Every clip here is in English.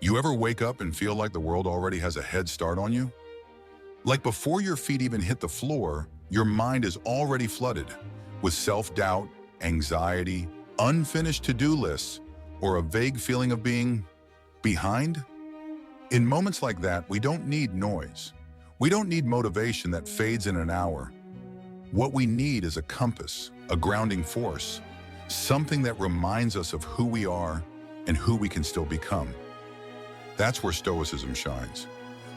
You ever wake up and feel like the world already has a head start on you? Like before your feet even hit the floor, your mind is already flooded with self-doubt, anxiety, unfinished to-do lists, or a vague feeling of being behind? In moments like that, we don't need noise. We don't need motivation that fades in an hour. What we need is a compass, a grounding force, something that reminds us of who we are and who we can still become. That's where Stoicism shines.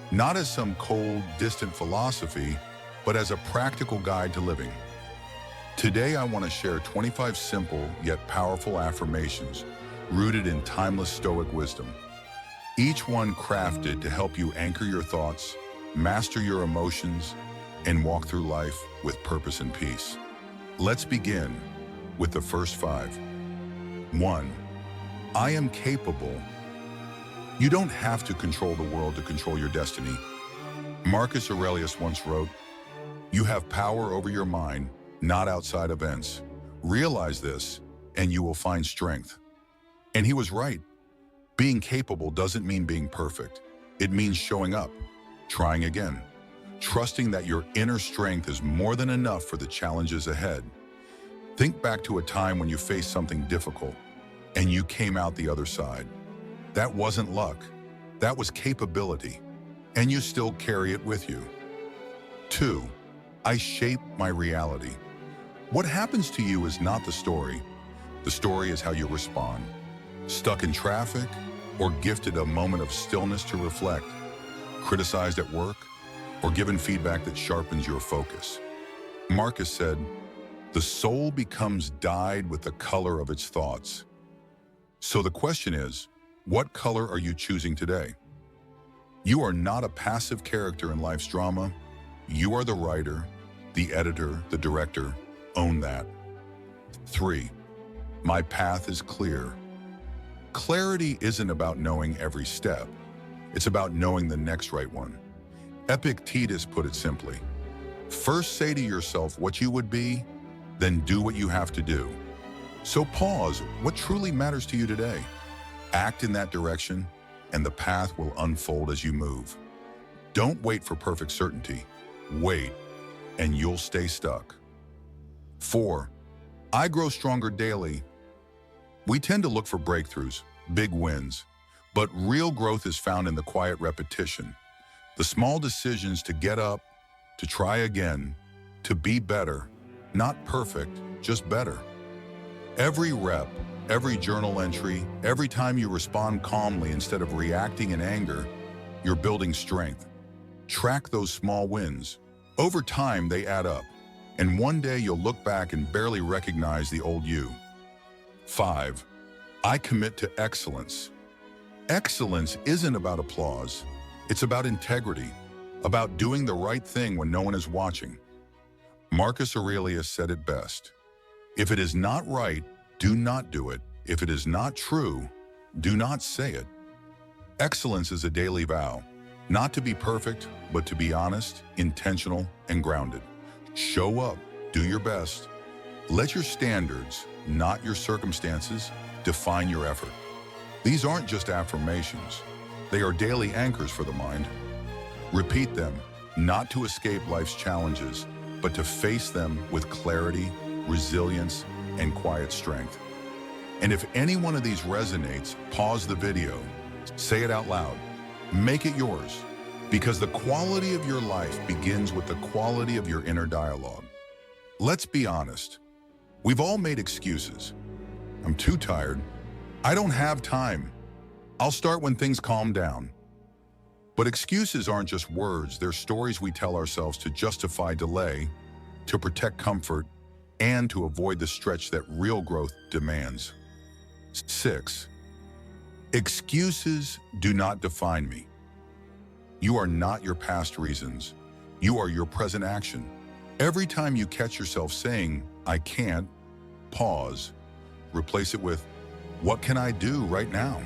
Not as some cold, distant philosophy, but as a practical guide to living. Today, I want to share 25 simple yet powerful affirmations rooted in timeless Stoic wisdom. Each one crafted to help you anchor your thoughts, master your emotions, and walk through life with purpose and peace. Let's begin with the first 5. 1. I am capable. You don't have to control the world to control your destiny. Marcus Aurelius once wrote, "You have power over your mind, not outside events. Realize this, and you will find strength." And he was right. Being capable doesn't mean being perfect. It means showing up, trying again, trusting that your inner strength is more than enough for the challenges ahead. Think back to a time when you faced something difficult and you came out the other side. That wasn't luck. That was capability. And you still carry it with you. 2. I shape my reality. What happens to you is not the story. The story is how you respond. Stuck in traffic, or gifted a moment of stillness to reflect, criticized at work, or given feedback that sharpens your focus. Marcus said, "The soul becomes dyed with the color of its thoughts." So the question is, what color are you choosing today? You are not a passive character in life's drama. You are the writer, the editor, the director. Own that. 3. My path is clear. Clarity isn't about knowing every step. It's about knowing the next right one. Epictetus put it simply, first say to yourself what you would be, then do what you have to do. So pause, what truly matters to you today? Act in that direction, and the path will unfold as you move. Don't wait for perfect certainty. Wait, and you'll stay stuck. 4. I grow stronger daily. We tend to look for breakthroughs, big wins, but real growth is found in the quiet repetition. The small decisions to get up, to try again, to be better, not perfect, just better. Every rep, every journal entry, every time you respond calmly instead of reacting in anger, you're building strength. Track those small wins. Over time, they add up, and one day you'll look back and barely recognize the old you. 5. I commit to excellence. Excellence isn't about applause. It's about integrity, about doing the right thing when no one is watching. Marcus Aurelius said it best. If it is not right, do not do it. If it is not true, do not say it. Excellence is a daily vow, not to be perfect, but to be honest, intentional, and grounded. Show up, do your best. Let your standards, not your circumstances, define your effort. These aren't just affirmations. They are daily anchors for the mind. Repeat them, not to escape life's challenges, but to face them with clarity, resilience, and quiet strength. And if any one of these resonates, pause the video, say it out loud, make it yours, because the quality of your life begins with the quality of your inner dialogue. Let's be honest. We've all made excuses. I'm too tired. I don't have time. I'll start when things calm down. But excuses aren't just words, they're stories we tell ourselves to justify delay, to protect comfort, and to avoid the stretch that real growth demands. 6. Excuses do not define me. You are not your past reasons. You are your present action. Every time you catch yourself saying, "I can't," pause. Replace it with, "What can I do right now?"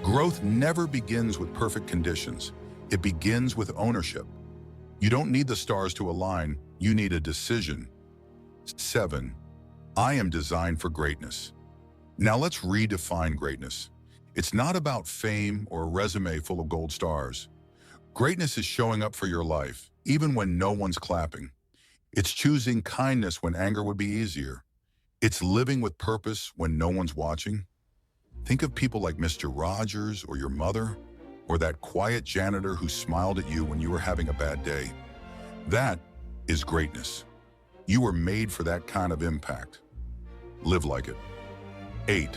Growth never begins with perfect conditions. It begins with ownership. You don't need the stars to align. You need a decision. 7. I am designed for greatness. Now let's redefine greatness. It's not about fame or a resume full of gold stars. Greatness is showing up for your life, even when no one's clapping. It's choosing kindness when anger would be easier. It's living with purpose when no one's watching. Think of people like Mr. Rogers or your mother, or that quiet janitor who smiled at you when you were having a bad day. That is greatness. You were made for that kind of impact. Live like it. 8.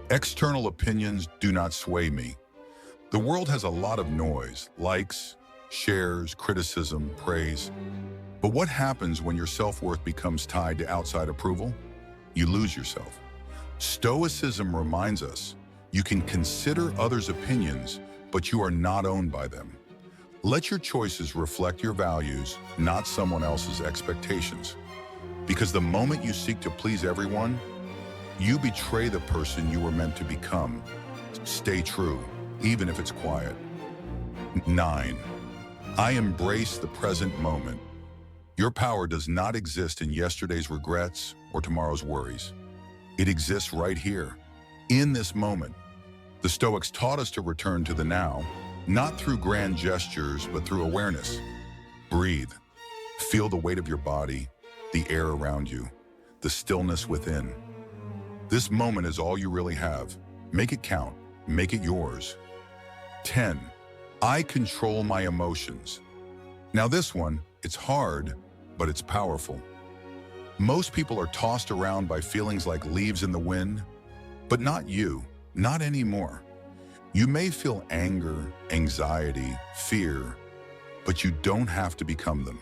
External opinions do not sway me. The world has a lot of noise, likes, shares, criticism, praise. But what happens when your self-worth becomes tied to outside approval? You lose yourself. Stoicism reminds us you can consider others' opinions, but you are not owned by them. Let your choices reflect your values, not someone else's expectations. Because the moment you seek to please everyone, you betray the person you were meant to become. Stay true, even if it's quiet. 9. I embrace the present moment. Your power does not exist in yesterday's regrets or tomorrow's worries. It exists right here, in this moment. The Stoics taught us to return to the now, not through grand gestures, but through awareness. Breathe. Feel the weight of your body, the air around you, the stillness within. This moment is all you really have. Make it count. Make it yours. 10. I control my emotions. Now this one, it's hard, but it's powerful. Most people are tossed around by feelings like leaves in the wind, but not you, not anymore. You may feel anger, anxiety, fear, but you don't have to become them.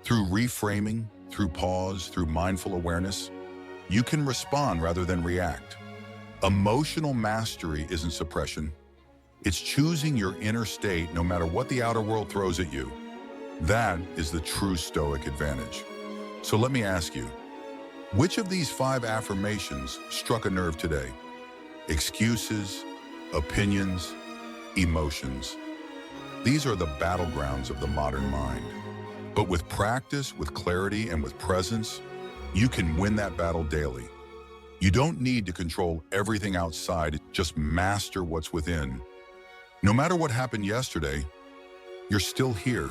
Through reframing, through pause, through mindful awareness, you can respond rather than react. Emotional mastery isn't suppression. It's choosing your inner state no matter what the outer world throws at you. That is the true Stoic advantage. So let me ask you, which of these 5 affirmations struck a nerve today? Excuses, opinions, emotions. These are the battlegrounds of the modern mind. But with practice, with clarity, and with presence, you can win that battle daily. You don't need to control everything outside, just master what's within. No matter what happened yesterday, you're still here,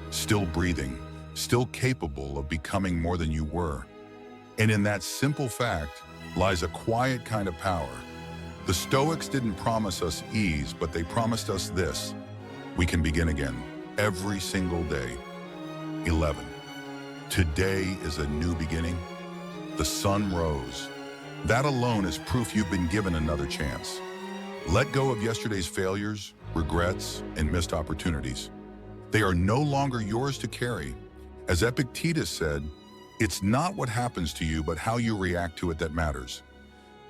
still breathing, still capable of becoming more than you were. And in that simple fact lies a quiet kind of power. The Stoics didn't promise us ease, but they promised us this: we can begin again, every single day. 11. Today is a new beginning. The sun rose. That alone is proof you've been given another chance. Let go of yesterday's failures, regrets, and missed opportunities. They are no longer yours to carry. As Epictetus said, it's not what happens to you, but how you react to it that matters.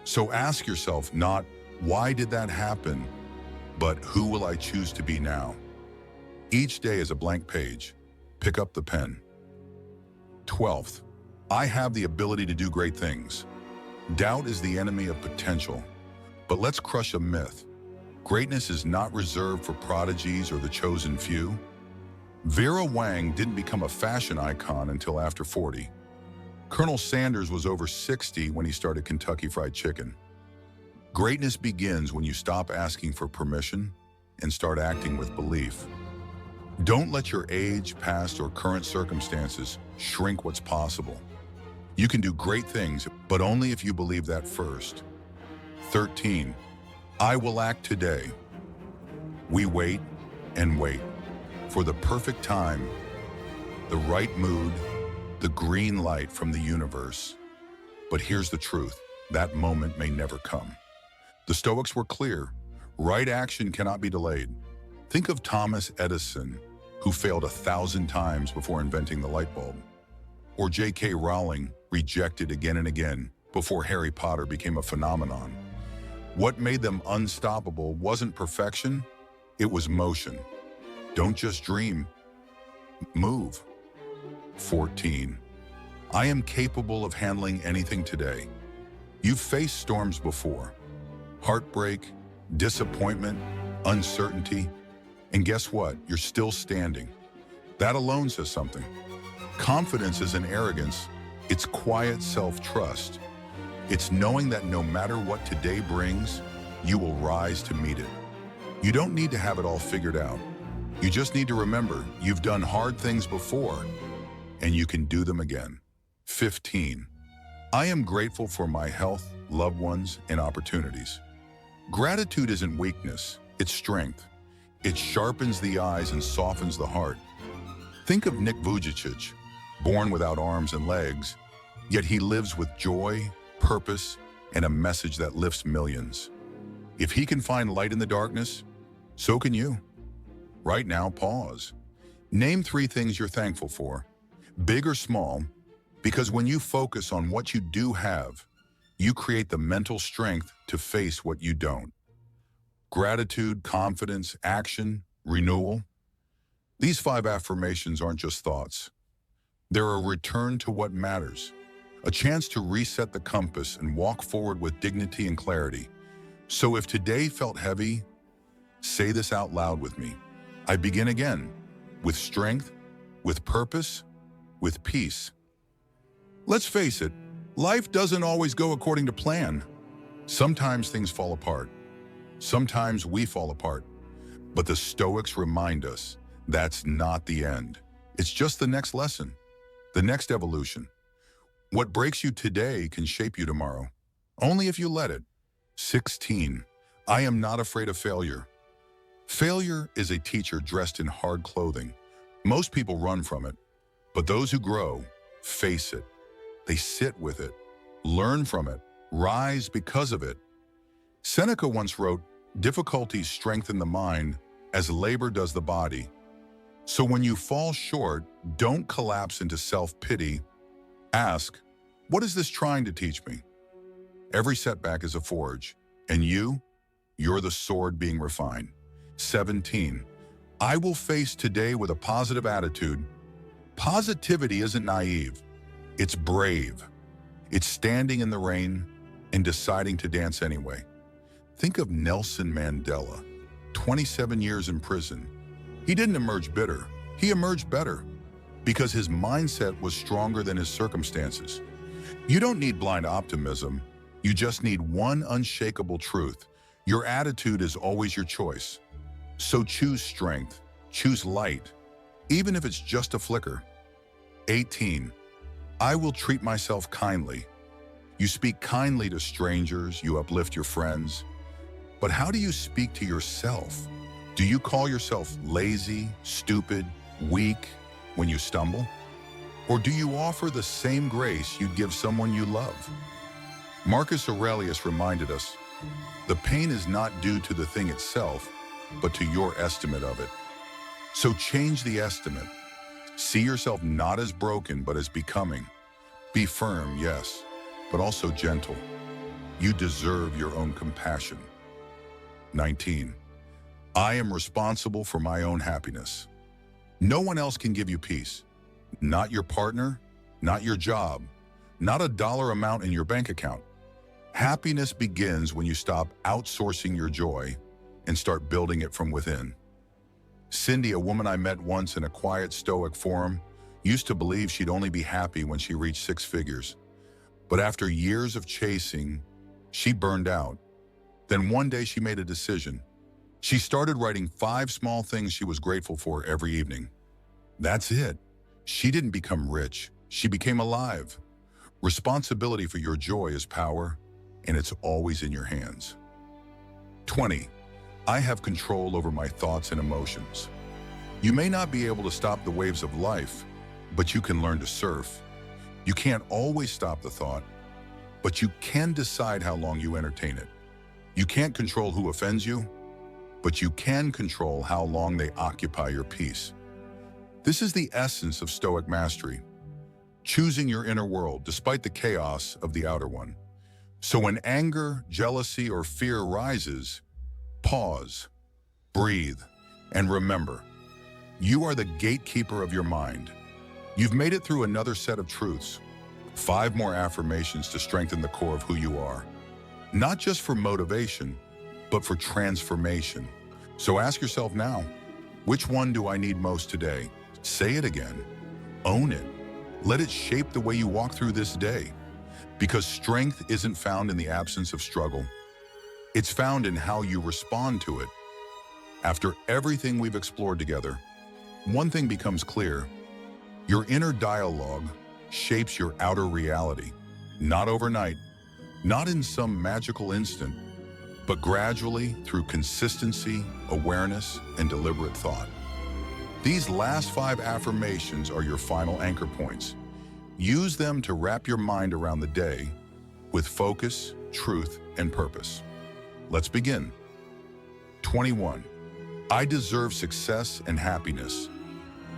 So ask yourself not, why did that happen, but who will I choose to be now? Each day is a blank page. Pick up the pen. 12th, I have the ability to do great things. Doubt is the enemy of potential. But let's crush a myth. Greatness is not reserved for prodigies or the chosen few. Vera Wang didn't become a fashion icon until after 40. Colonel Sanders was over 60 when he started Kentucky Fried Chicken. Greatness begins when you stop asking for permission and start acting with belief. Don't let your age, past, or current circumstances shrink what's possible. You can do great things, but only if you believe that first. 13. I will act today. We wait and wait for the perfect time, the right mood, the green light from the universe. But here's the truth, that moment may never come. The Stoics were clear, right action cannot be delayed. Think of Thomas Edison, who failed 1,000 times before inventing the light bulb. Or J.K. Rowling, rejected again and again before Harry Potter became a phenomenon. What made them unstoppable wasn't perfection, it was motion. Don't just dream, move. 14. I am capable of handling anything today. You've faced storms before. Heartbreak, disappointment, uncertainty, and guess what? You're still standing. That alone says something. Confidence isn't arrogance, it's quiet self-trust. It's knowing that no matter what today brings, you will rise to meet it. You don't need to have it all figured out. You just need to remember you've done hard things before and you can do them again. 15. I am grateful for my health, loved ones, and opportunities. Gratitude isn't weakness, it's strength. It sharpens the eyes and softens the heart. Think of Nick Vujicic, born without arms and legs, yet he lives with joy, purpose, and a message that lifts millions. If he can find light in the darkness, so can you. Right now, pause. Name 3 things you're thankful for, big or small, because when you focus on what you do have, you create the mental strength to face what you don't. Gratitude, confidence, action, renewal. These 5 affirmations aren't just thoughts. They're a return to what matters, a chance to reset the compass and walk forward with dignity and clarity. So if today felt heavy, say this out loud with me. I begin again, with strength, with purpose, with peace. Let's face it, life doesn't always go according to plan. Sometimes things fall apart. Sometimes we fall apart. But the Stoics remind us that's not the end. It's just the next lesson, the next evolution. What breaks you today can shape you tomorrow, only if you let it. 16. I am not afraid of failure. Failure is a teacher dressed in hard clothing. Most people run from it, but those who grow face it. They sit with it, learn from it, rise because of it. Seneca once wrote, "Difficulties strengthen the mind as labor does the body." So when you fall short, don't collapse into self-pity. Ask, what is this trying to teach me? Every setback is a forge, and you're the sword being refined. 17. I will face today with a positive attitude. Positivity isn't naive. It's brave. It's standing in the rain and deciding to dance anyway. Think of Nelson Mandela, 27 years in prison. He didn't emerge bitter. He emerged better because his mindset was stronger than his circumstances. You don't need blind optimism. You just need one unshakable truth. Your attitude is always your choice. So choose strength, choose light, even if it's just a flicker. 18. I will treat myself kindly. You speak kindly to strangers, you uplift your friends. But how do you speak to yourself? Do you call yourself lazy, stupid, weak when you stumble? Or do you offer the same grace you'd give someone you love? Marcus Aurelius reminded us, the pain is not due to the thing itself, but to your estimate of it. So change the estimate. See yourself not as broken, but as becoming. Be firm, yes, but also gentle. You deserve your own compassion. 19. I am responsible for my own happiness. No one else can give you peace. Not your partner, not your job, not a dollar amount in your bank account. Happiness begins when you stop outsourcing your joy and start building it from within. Cindy, a woman I met once in a quiet Stoic forum, used to believe she'd only be happy when she reached 6 figures. But after years of chasing, she burned out. Then one day she made a decision. She started writing 5 small things she was grateful for every evening. That's it. She didn't become rich. She became alive. Responsibility for your joy is power, and it's always in your hands. 20. I have control over my thoughts and emotions. You may not be able to stop the waves of life, but you can learn to surf. You can't always stop the thought, but you can decide how long you entertain it. You can't control who offends you, but you can control how long they occupy your peace. This is the essence of Stoic mastery, choosing your inner world despite the chaos of the outer one. So when anger, jealousy, or fear rises, pause, breathe, and remember, you are the gatekeeper of your mind. You've made it through another set of truths, 5 more affirmations to strengthen the core of who you are. Not just for motivation, but for transformation. So ask yourself now, which one do I need most today? Say it again. Own it. Let it shape the way you walk through this day. Because strength isn't found in the absence of struggle. It's found in how you respond to it. After everything we've explored together, one thing becomes clear. Your inner dialogue shapes your outer reality, not overnight, not in some magical instant, but gradually through consistency, awareness, and deliberate thought. These last 5 affirmations are your final anchor points. Use them to wrap your mind around the day with focus, truth, and purpose. Let's begin. 21. I deserve success and happiness.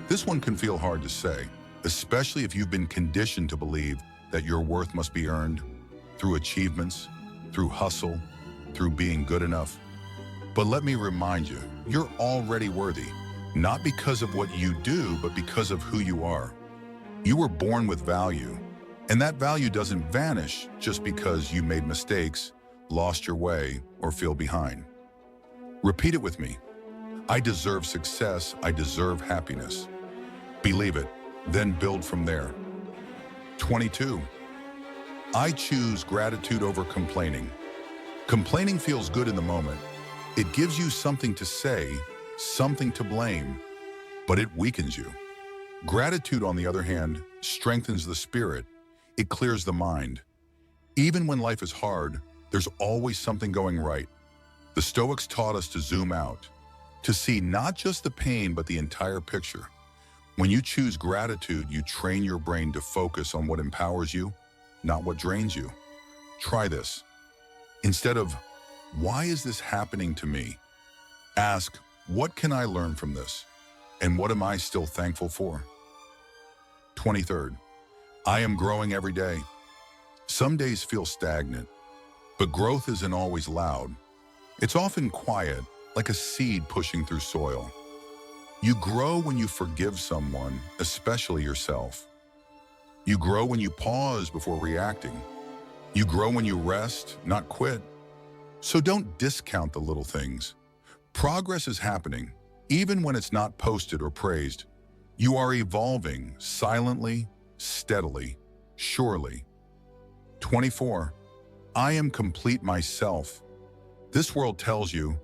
This one can feel hard to say, especially if you've been conditioned to believe that your worth must be earned through achievements, through hustle, through being good enough. But let me remind you, you're already worthy, not because of what you do, but because of who you are. You were born with value, and that value doesn't vanish just because you made mistakes, lost your way, or feel behind. Repeat it with me. I deserve success, I deserve happiness. Believe it, then build from there. 22. I choose gratitude over complaining. Complaining feels good in the moment. It gives you something to say, something to blame, but it weakens you. Gratitude, on the other hand, strengthens the spirit. It clears the mind. Even when life is hard, there's always something going right. The Stoics taught us to zoom out, to see not just the pain, but the entire picture. When you choose gratitude, you train your brain to focus on what empowers you, not what drains you. Try this. Instead of, why is this happening to me? Ask, what can I learn from this? And what am I still thankful for? 23rd, I am growing every day. Some days feel stagnant, but growth isn't always loud. It's often quiet, like a seed pushing through soil. You grow when you forgive someone, especially yourself. You grow when you pause before reacting. You grow when you rest, not quit. So don't discount the little things. Progress is happening, even when it's not posted or praised. You are evolving silently, steadily, surely. 24. I am complete myself. This world tells you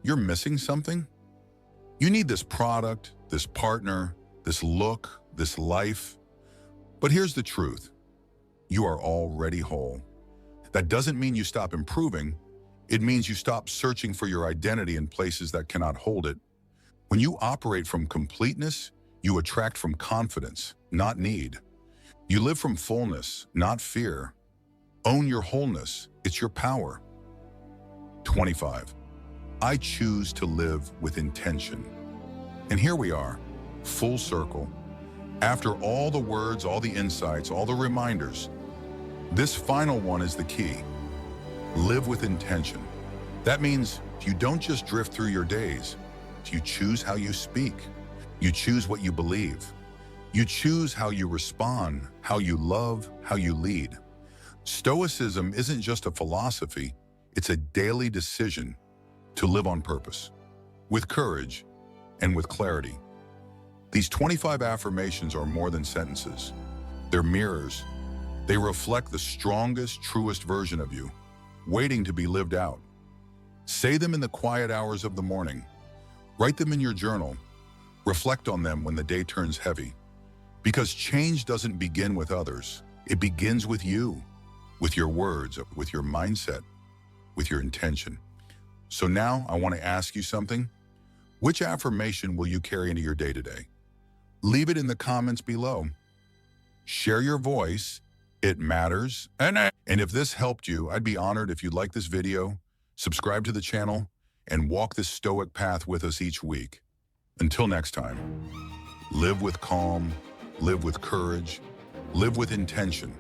you're missing something. You need this product, this partner, this look, this life. But here's the truth. You are already whole. That doesn't mean you stop improving. It means you stop searching for your identity in places that cannot hold it. When you operate from completeness, you attract from confidence, not need. You live from fullness, not fear. Own your wholeness. It's your power. 25. I choose to live with intention. And here we are, full circle. After all the words, all the insights, all the reminders, this final one is the key. Live with intention. That means you don't just drift through your days. You choose how you speak. You choose what you believe. You choose how you respond, how you love, how you lead. Stoicism isn't just a philosophy, it's a daily decision to live on purpose, with courage, and with clarity. These 25 affirmations are more than sentences. They're mirrors. They reflect the strongest, truest version of you, waiting to be lived out. Say them in the quiet hours of the morning. Write them in your journal. Reflect on them when the day turns heavy. Because change doesn't begin with others. It begins with you, with your words, with your mindset, with your intention. So now I want to ask you something. Which affirmation will you carry into your day today? Leave it in the comments below. Share your voice. It matters. And if this helped you, I'd be honored if you'd like this video, subscribe to the channel, and walk this stoic path with us each week. Until next time, live with calm, live with courage, live with intention.